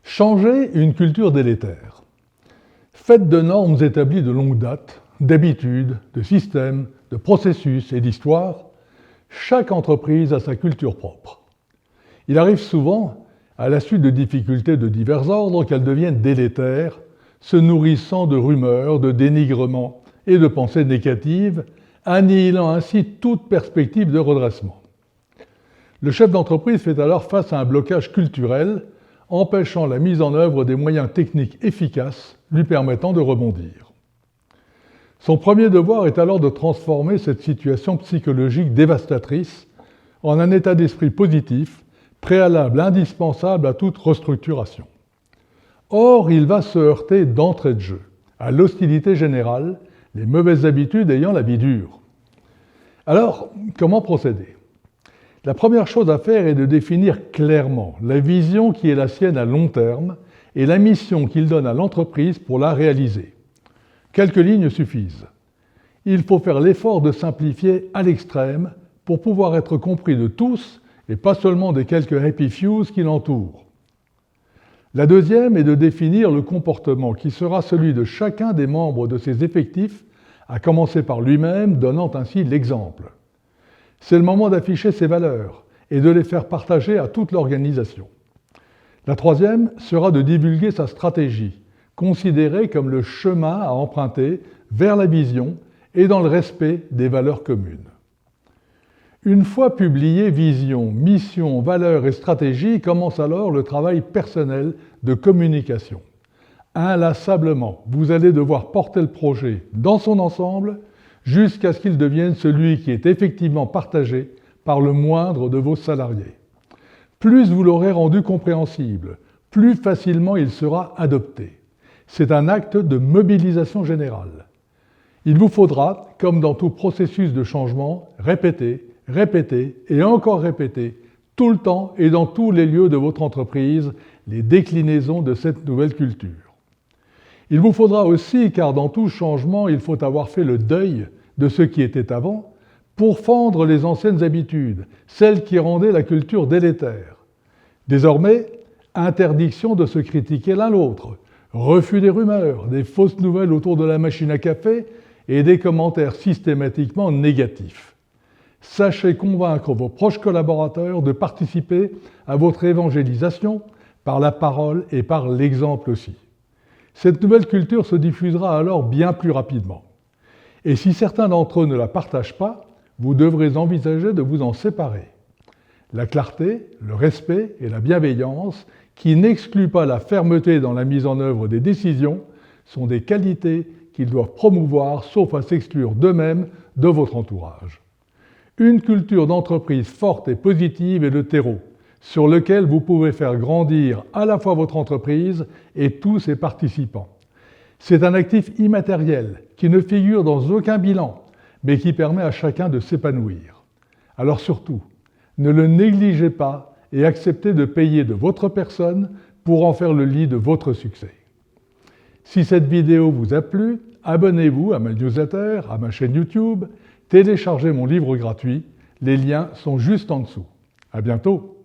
Changer une culture délétère. Faite de normes établies de longue date, d'habitudes, de systèmes, de processus et d'histoires, chaque entreprise a sa culture propre. Il arrive souvent, à la suite de difficultés de divers ordres, qu'elle devienne délétère, se nourrissant de rumeurs, de dénigrements et de pensées négatives, annihilant ainsi toute perspective de redressement. Le chef d'entreprise fait alors face à un blocage culturel, empêchant la mise en œuvre des moyens techniques efficaces lui permettant de rebondir. Son premier devoir est alors de transformer cette situation psychologique dévastatrice en un état d'esprit positif, préalable indispensable à toute restructuration. Or, il va se heurter d'entrée de jeu à l'hostilité générale, les mauvaises habitudes ayant la vie dure. Alors, comment procéder ? La première chose à faire est de définir clairement la vision qui est la sienne à long terme et la mission qu'il donne à l'entreprise pour la réaliser. Quelques lignes suffisent. Il faut faire l'effort de simplifier à l'extrême pour pouvoir être compris de tous et pas seulement des quelques happy fews qui l'entourent. La deuxième est de définir le comportement qui sera celui de chacun des membres de ses effectifs, à commencer par lui-même, donnant ainsi l'exemple. C'est le moment d'afficher ses valeurs et de les faire partager à toute l'organisation. La troisième sera de divulguer sa stratégie, considérée comme le chemin à emprunter vers la vision et dans le respect des valeurs communes. Une fois publiées vision, mission, valeurs et stratégie, commence alors le travail personnel de communication. Inlassablement, vous allez devoir porter le projet dans son ensemble jusqu'à ce qu'il devienne celui qui est effectivement partagé par le moindre de vos salariés. Plus vous l'aurez rendu compréhensible, plus facilement il sera adopté. C'est un acte de mobilisation générale. Il vous faudra, comme dans tout processus de changement, répéter et encore répéter, tout le temps et dans tous les lieux de votre entreprise, les déclinaisons de cette nouvelle culture. Il vous faudra aussi, car dans tout changement, il faut avoir fait le deuil de ce qui était avant, pour fendre les anciennes habitudes, celles qui rendaient la culture délétère. Désormais, interdiction de se critiquer l'un l'autre, refus des rumeurs, des fausses nouvelles autour de la machine à café et des commentaires systématiquement négatifs. Sachez convaincre vos proches collaborateurs de participer à votre évangélisation par la parole et par l'exemple aussi. Cette nouvelle culture se diffusera alors bien plus rapidement. Et si certains d'entre eux ne la partagent pas, vous devrez envisager de vous en séparer. La clarté, le respect et la bienveillance, qui n'excluent pas la fermeté dans la mise en œuvre des décisions, sont des qualités qu'ils doivent promouvoir, sauf à s'exclure d'eux-mêmes de votre entourage. Une culture d'entreprise forte et positive est le terreau sur lequel vous pouvez faire grandir à la fois votre entreprise et tous ses participants. C'est un actif immatériel qui ne figure dans aucun bilan, mais qui permet à chacun de s'épanouir. Alors surtout, ne le négligez pas et acceptez de payer de votre personne pour en faire le lit de votre succès. Si cette vidéo vous a plu, abonnez-vous à ma newsletter, à ma chaîne YouTube, téléchargez mon livre gratuit, les liens sont juste en dessous. À bientôt!